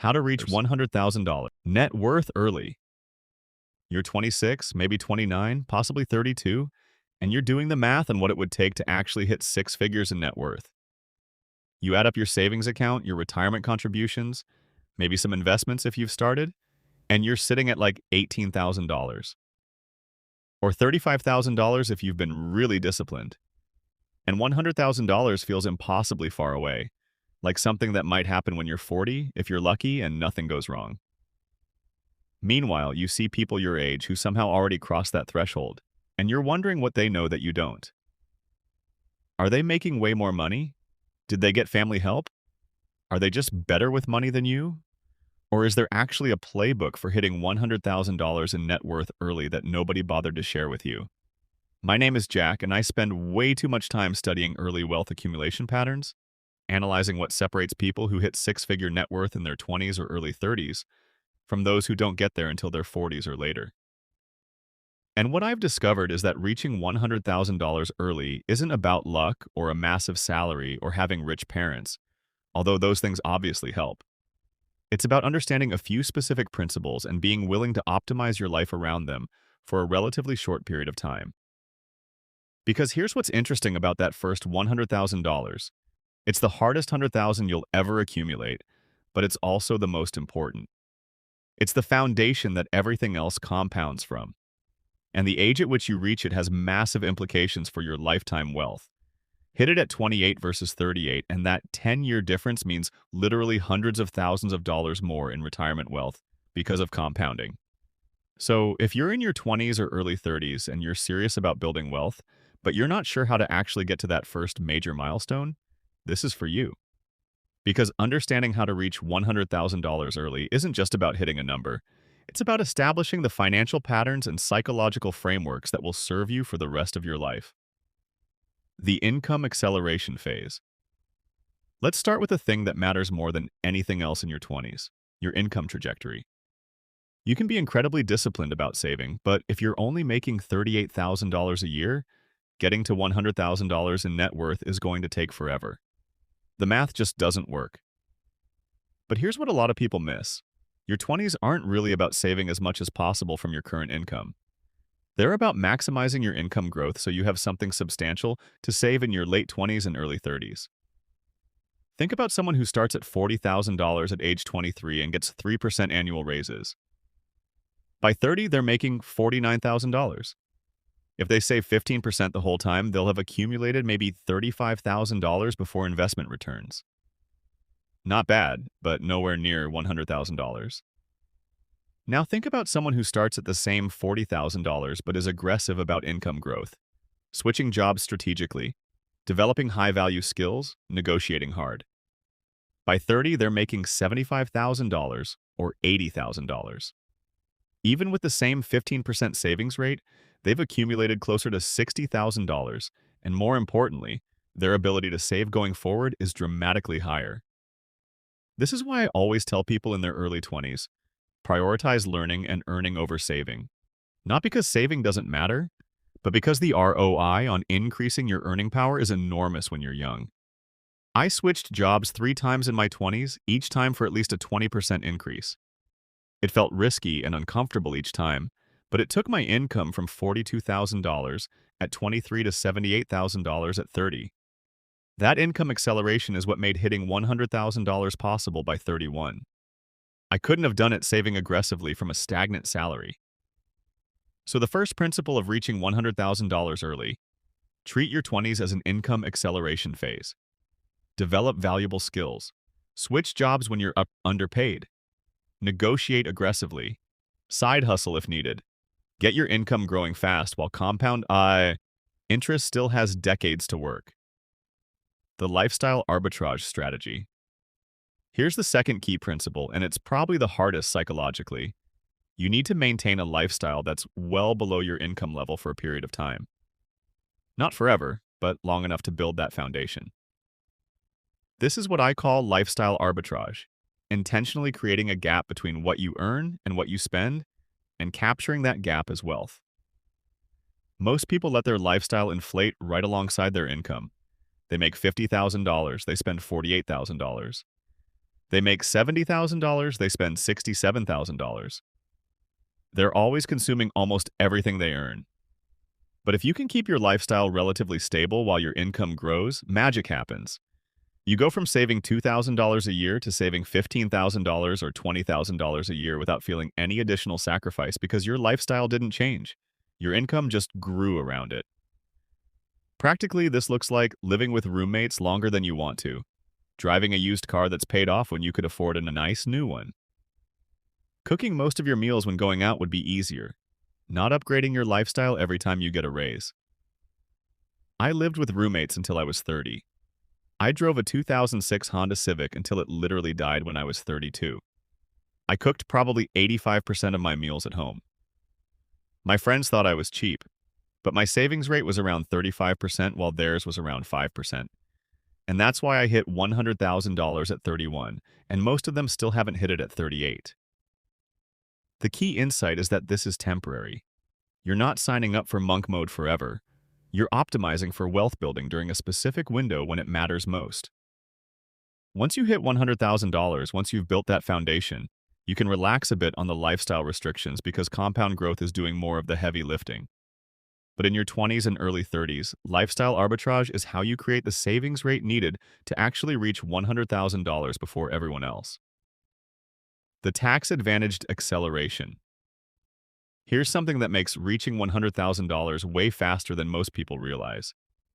How to reach $100,000 net worth early. You're 26, maybe 29, possibly 32, and you're doing the math on what it would take to actually hit six figures in net worth. You add up your savings account, your retirement contributions, maybe some investments if you've started, and you're sitting at like $18,000 or $35,000 if you've been really disciplined. And $100,000 feels impossibly far away, like something that might happen when you're 40 if you're lucky and nothing goes wrong. Meanwhile, you see people your age who somehow already crossed that threshold, and you're wondering what they know that you don't. Are they making way more money? Did they get family help? Are they just better with money than you? Or is there actually a playbook for hitting $100,000 in net worth early that nobody bothered to share with you? My name is Jack, and I spend way too much time studying early wealth accumulation patterns, analyzing what separates people who hit six-figure net worth in their 20s or early 30s from those who don't get there until their 40s or later. And what I've discovered is that reaching $100,000 early isn't about luck or a massive salary or having rich parents, although those things obviously help. It's about understanding a few specific principles and being willing to optimize your life around them for a relatively short period of time. Because here's what's interesting about that first $100,000. It's the hardest 100,000 you'll ever accumulate, but it's also the most important. It's the foundation that everything else compounds from. And the age at which you reach it has massive implications for your lifetime wealth. Hit it at 28 versus 38, and that 10-year difference means literally hundreds of thousands of dollars more in retirement wealth because of compounding. So if you're in your 20s or early 30s and you're serious about building wealth, but you're not sure how to actually get to that first major milestone, this is for you. Because understanding how to reach $100,000 early isn't just about hitting a number. It's about establishing the financial patterns and psychological frameworks that will serve you for the rest of your life. The income acceleration phase. Let's start with the thing that matters more than anything else in your 20s, your income trajectory. You can be incredibly disciplined about saving, but if you're only making $38,000 a year, getting to $100,000 in net worth is going to take forever. The math just doesn't work. But here's what a lot of people miss. Your 20s aren't really about saving as much as possible from your current income. They're about maximizing your income growth so you have something substantial to save in your late 20s and early 30s. Think about someone who starts at $40,000 at age 23 and gets 3% annual raises. By 30, they're making $49,000. If they save 15% the whole time, they'll have accumulated maybe $35,000 before investment returns. Not bad, but nowhere near $100,000. Now think about someone who starts at the same $40,000 but is aggressive about income growth, switching jobs strategically, developing high-value skills, negotiating hard. By 30, they're making $75,000 or $80,000. Even with the same 15% savings rate, they've accumulated closer to $60,000, and more importantly, their ability to save going forward is dramatically higher. This is why I always tell people in their early 20s, prioritize learning and earning over saving. Not because saving doesn't matter, but because the ROI on increasing your earning power is enormous when you're young. I switched jobs 3 times in my 20s, each time for at least a 20% increase. It felt risky and uncomfortable each time, but it took my income from $42,000 at 23 to $78,000 at 30. That income acceleration is what made hitting $100,000 possible by 31. I couldn't have done it saving aggressively from a stagnant salary. So the first principle of reaching $100,000 early, treat your 20s as an income acceleration phase. Develop valuable skills. Switch jobs when you're underpaid. Negotiate aggressively. Side hustle if needed. Get your income growing fast while compound interest still has decades to work. The lifestyle arbitrage strategy. Here's the second key principle, and it's probably the hardest psychologically. You need to maintain a lifestyle that's well below your income level for a period of time. Not forever, but long enough to build that foundation. This is what I call lifestyle arbitrage, intentionally creating a gap between what you earn and what you spend, and capturing that gap as wealth. Most people let their lifestyle inflate right alongside their income. They make $50,000, they spend $48,000. They make $70,000, they spend $67,000. They're always consuming almost everything they earn. But if you can keep your lifestyle relatively stable while your income grows, magic happens. You go from saving $2,000 a year to saving $15,000 or $20,000 a year without feeling any additional sacrifice because your lifestyle didn't change. Your income just grew around it. Practically, this looks like living with roommates longer than you want to, driving a used car that's paid off when you could afford a nice new one. Cooking most of your meals when going out would be easier, not upgrading your lifestyle every time you get a raise. I lived with roommates until I was 30. I drove a 2006 Honda Civic until it literally died when I was 32. I cooked probably 85% of my meals at home. My friends thought I was cheap, but my savings rate was around 35% while theirs was around 5%. And that's why I hit $100,000 at 31, and most of them still haven't hit it at 38. The key insight is that this is temporary. You're not signing up for monk mode forever. You're optimizing for wealth building during a specific window when it matters most. Once you hit $100,000, once you've built that foundation, you can relax a bit on the lifestyle restrictions because compound growth is doing more of the heavy lifting. But in your 20s and early 30s, lifestyle arbitrage is how you create the savings rate needed to actually reach $100,000 before everyone else. The tax-advantaged acceleration. Here's something that makes reaching $100,000 way faster than most people realize.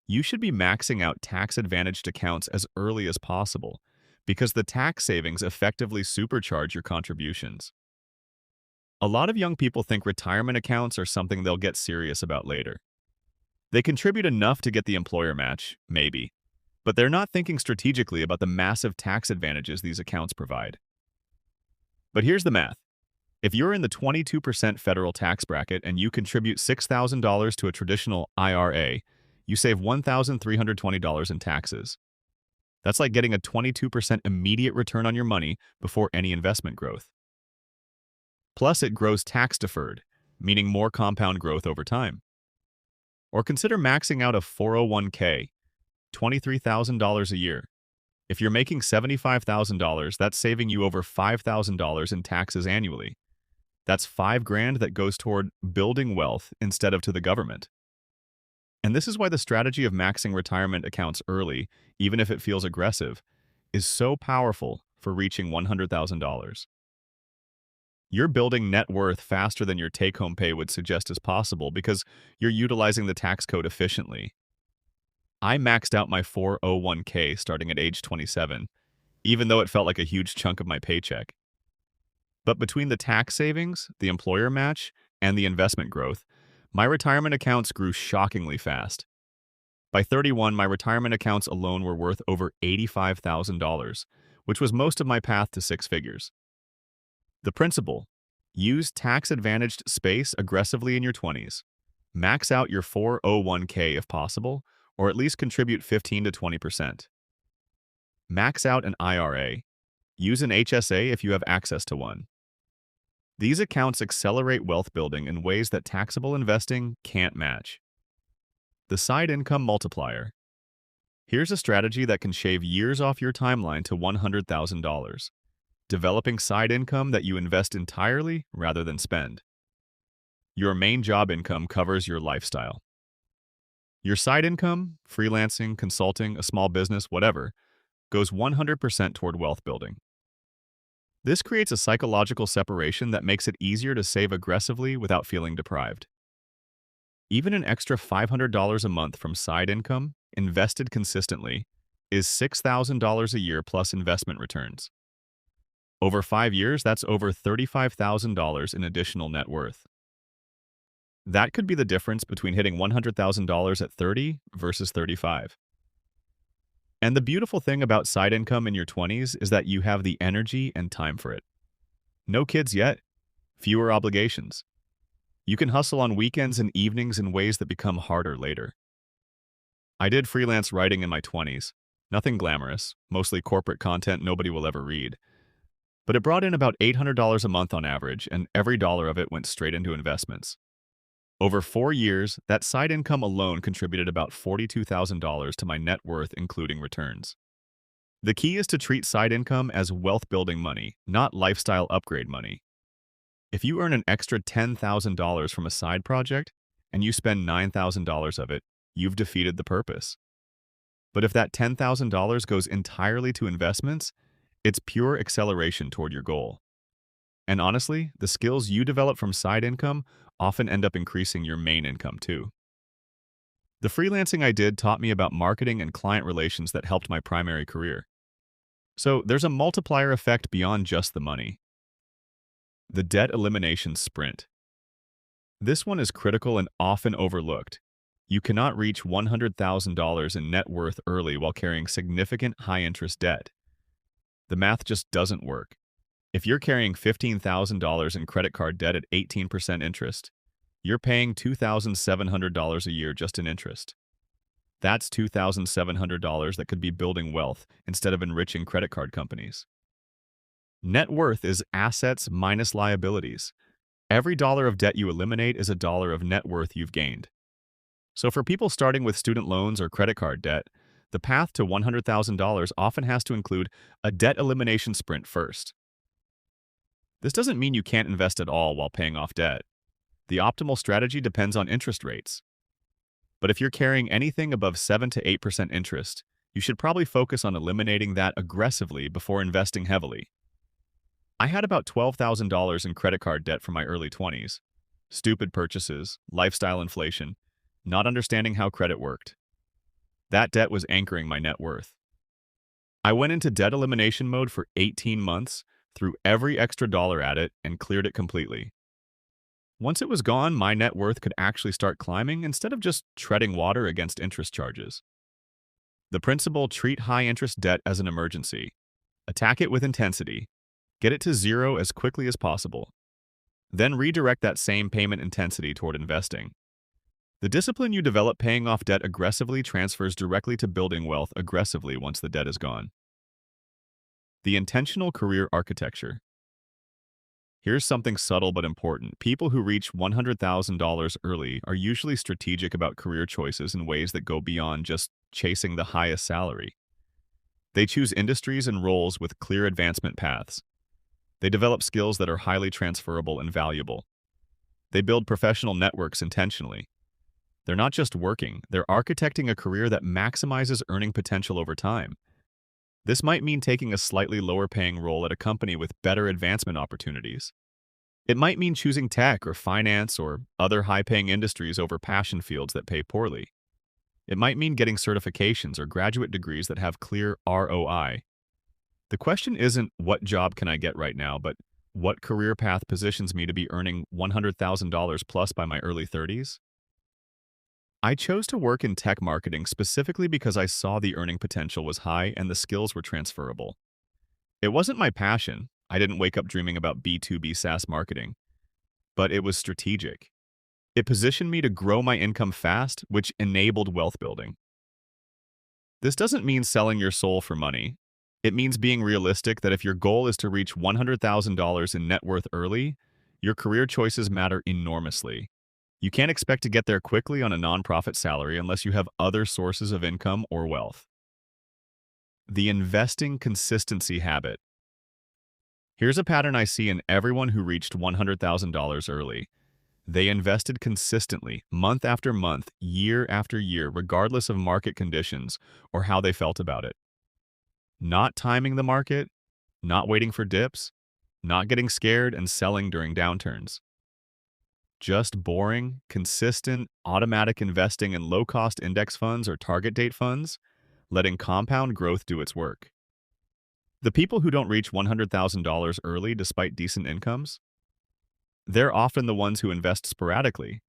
You should be maxing out tax-advantaged accounts as early as possible, because the tax savings effectively supercharge your contributions. A lot of young people think retirement accounts are something they'll get serious about later. They contribute enough to get the employer match, maybe, but they're not thinking strategically about the massive tax advantages these accounts provide. But here's the math. If you're in the 22% federal tax bracket and you contribute $6,000 to a traditional IRA, you save $1,320 in taxes. That's like getting a 22% immediate return on your money before any investment growth. Plus, it grows tax-deferred, meaning more compound growth over time. Or consider maxing out a 401k, $23,000 a year. If you're making $75,000, that's saving you over $5,000 in taxes annually. That's $5,000 that goes toward building wealth instead of to the government. And this is why the strategy of maxing retirement accounts early, even if it feels aggressive, is so powerful for reaching $100,000. You're building net worth faster than your take-home pay would suggest is possible because you're utilizing the tax code efficiently. I maxed out my 401k starting at age 27, even though it felt like a huge chunk of my paycheck. But between the tax savings, the employer match, and the investment growth, my retirement accounts grew shockingly fast. By 31, my retirement accounts alone were worth over $85,000, which was most of my path to six figures. The principle: use tax-advantaged space aggressively in your 20s. Max out your 401k if possible, or at least contribute 15 to 20%. Max out an IRA. Use an HSA if you have access to one. These accounts accelerate wealth building in ways that taxable investing can't match. The side income multiplier. Here's a strategy that can shave years off your timeline to $100,000. Developing side income that you invest entirely rather than spend. Your main job income covers your lifestyle. Your side income, freelancing, consulting, a small business, whatever, goes 100% toward wealth building. This creates a psychological separation that makes it easier to save aggressively without feeling deprived. Even an extra $500 a month from side income, invested consistently, is $6,000 a year plus investment returns. Over 5 years, that's over $35,000 in additional net worth. That could be the difference between hitting $100,000 at 30 versus 35. And the beautiful thing about side income in your 20s is that you have the energy and time for it. No kids yet, fewer obligations. You can hustle on weekends and evenings in ways that become harder later. I did freelance writing in my 20s. Nothing glamorous, mostly corporate content nobody will ever read. But it brought in about $800 a month on average, and every dollar of it went straight into investments. Over 4 years, that side income alone contributed about $42,000 to my net worth, including returns. The key is to treat side income as wealth-building money, not lifestyle upgrade money. If you earn an extra $10,000 from a side project and you spend $9,000 of it, you've defeated the purpose. But if that $10,000 goes entirely to investments, it's pure acceleration toward your goal. And honestly, the skills you develop from side income often end up increasing your main income too. The freelancing I did taught me about marketing and client relations that helped my primary career. So there's a multiplier effect beyond just the money. The debt elimination sprint. This one is critical and often overlooked. You cannot reach $100,000 in net worth early while carrying significant high-interest debt. The math just doesn't work. If you're carrying $15,000 in credit card debt at 18% interest, you're paying $2,700 a year just in interest. That's $2,700 that could be building wealth instead of enriching credit card companies. Net worth is assets minus liabilities. Every dollar of debt you eliminate is a dollar of net worth you've gained. So for people starting with student loans or credit card debt, the path to $100,000 often has to include a debt elimination sprint first. This doesn't mean you can't invest at all while paying off debt. The optimal strategy depends on interest rates. But if you're carrying anything above 7 to 8% interest, you should probably focus on eliminating that aggressively before investing heavily. I had about $12,000 in credit card debt from my early 20s. Stupid purchases, lifestyle inflation, not understanding how credit worked. That debt was anchoring my net worth. I went into debt elimination mode for 18 months, threw every extra dollar at it, and cleared it completely. Once it was gone, my net worth could actually start climbing instead of just treading water against interest charges. The principle: treat high-interest debt as an emergency. Attack it with intensity. Get it to zero as quickly as possible. Then redirect that same payment intensity toward investing. The discipline you develop paying off debt aggressively transfers directly to building wealth aggressively once the debt is gone. The intentional career architecture. Here's something subtle but important. People who reach $100,000 early are usually strategic about career choices in ways that go beyond just chasing the highest salary. They choose industries and roles with clear advancement paths. They develop skills that are highly transferable and valuable. They build professional networks intentionally. They're not just working, they're architecting a career that maximizes earning potential over time. This might mean taking a slightly lower-paying role at a company with better advancement opportunities. It might mean choosing tech or finance or other high-paying industries over passion fields that pay poorly. It might mean getting certifications or graduate degrees that have clear ROI. The question isn't what job can I get right now, but what career path positions me to be earning $100,000 plus by my early 30s? I chose to work in tech marketing specifically because I saw the earning potential was high and the skills were transferable. It wasn't my passion. I didn't wake up dreaming about B2B SaaS marketing. But it was strategic. It positioned me to grow my income fast, which enabled wealth building. This doesn't mean selling your soul for money. It means being realistic that if your goal is to reach $100,000 in net worth early, your career choices matter enormously. You can't expect to get there quickly on a nonprofit salary unless you have other sources of income or wealth. The investing consistency habit. Here's a pattern I see in everyone who reached $100,000 early. They invested consistently, month after month, year after year, regardless of market conditions or how they felt about it. Not timing the market, not waiting for dips, not getting scared and selling during downturns. Just boring, consistent, automatic investing in low-cost index funds or target date funds, letting compound growth do its work. The people who don't reach $100,000 early despite decent incomes, they're often the ones who invest sporadically.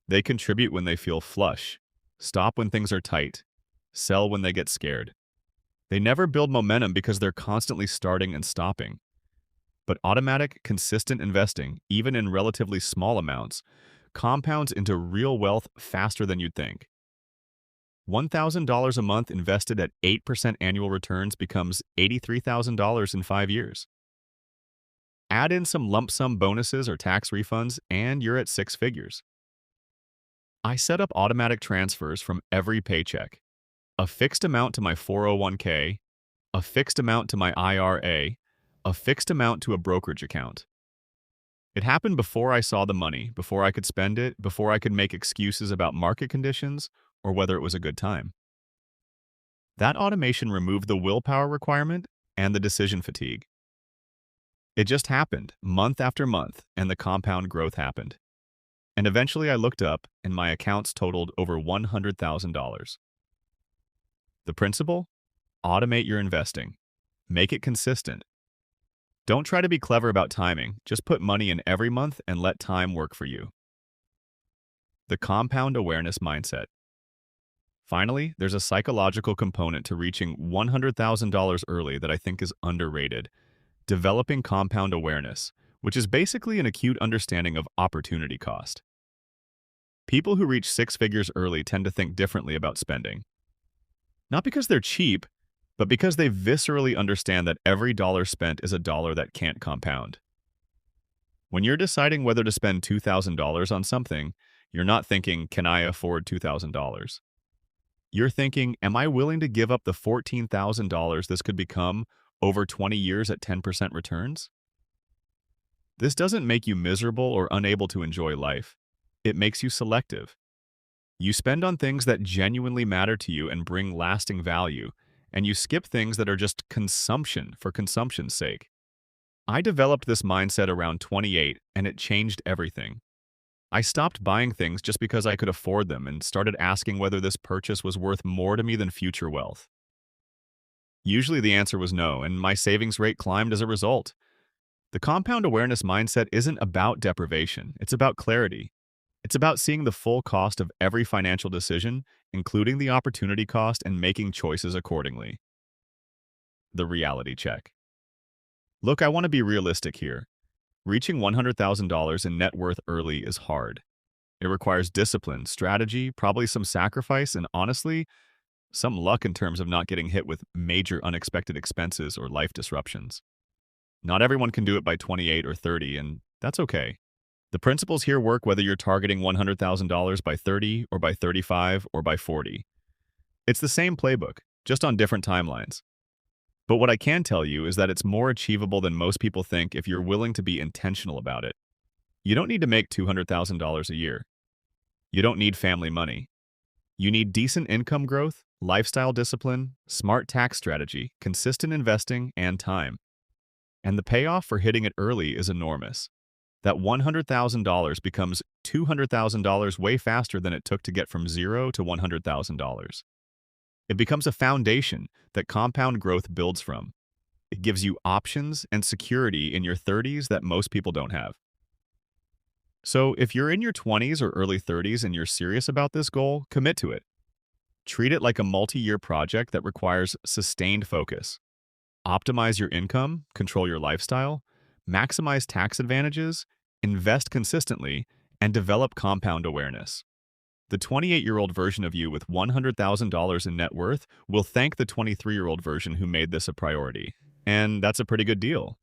They contribute when they feel flush, stop when things are tight, sell when they get scared. They never build momentum because they're constantly starting and stopping. But automatic, consistent investing, even in relatively small amounts, compounds into real wealth faster than you'd think. $1,000 a month invested at 8% annual returns becomes $83,000 in 5 years. Add in some lump sum bonuses or tax refunds, and you're at 6 figures. I set up automatic transfers from every paycheck. A fixed amount to my 401k, a fixed amount to my IRA, a fixed amount to a brokerage account. It happened before I saw the money, before I could spend it, before I could make excuses about market conditions or whether it was a good time. That automation removed the willpower requirement and the decision fatigue. It just happened, month after month, and the compound growth happened. And eventually I looked up, and my accounts totaled over $100,000. The principle? Automate your investing. Make it consistent. Don't try to be clever about timing. Just put money in every month and let time work for you. The compound awareness mindset. Finally, there's a psychological component to reaching $100,000 early that I think is underrated. Developing compound awareness, which is basically an acute understanding of opportunity cost. People who reach six figures early tend to think differently about spending. Not because they're cheap, but because they viscerally understand that every dollar spent is a dollar that can't compound. When you're deciding whether to spend $2,000 on something, you're not thinking, can I afford $2,000? You're thinking, am I willing to give up the $14,000 this could become over 20 years at 10% returns? This doesn't make you miserable or unable to enjoy life. It makes you selective. You spend on things that genuinely matter to you and bring lasting value, and you skip things that are just consumption for consumption's sake. I developed this mindset around 28, and it changed everything. I stopped buying things just because I could afford them and started asking whether this purchase was worth more to me than future wealth. Usually the answer was no, and my savings rate climbed as a result. The compound awareness mindset isn't about deprivation, it's about clarity. It's about seeing the full cost of every financial decision, including the opportunity cost, and making choices accordingly. The reality check. Look, I want to be realistic here. Reaching $100,000 in net worth early is hard. It requires discipline, strategy, probably some sacrifice, and honestly, some luck in terms of not getting hit with major unexpected expenses or life disruptions. Not everyone can do it by 28 or 30, and that's okay. The principles here work whether you're targeting $100,000 by 30 or by 35 or by 40. It's the same playbook, just on different timelines. But what I can tell you is that it's more achievable than most people think if you're willing to be intentional about it. You don't need to make $200,000 a year. You don't need family money. You need decent income growth, lifestyle discipline, smart tax strategy, consistent investing, and time. And the payoff for hitting it early is enormous. That $100,000 becomes $200,000 way faster than it took to get from $0 to $100,000. It becomes a foundation that compound growth builds from. It gives you options and security in your 30s that most people don't have. So if you're in your 20s or early 30s and you're serious about this goal, commit to it. Treat it like a multi-year project that requires sustained focus. Optimize your income, control your lifestyle, maximize tax advantages, invest consistently, and develop compound awareness. The 28-year-old version of you with $100,000 in net worth will thank the 23-year-old version who made this a priority. And that's a pretty good deal.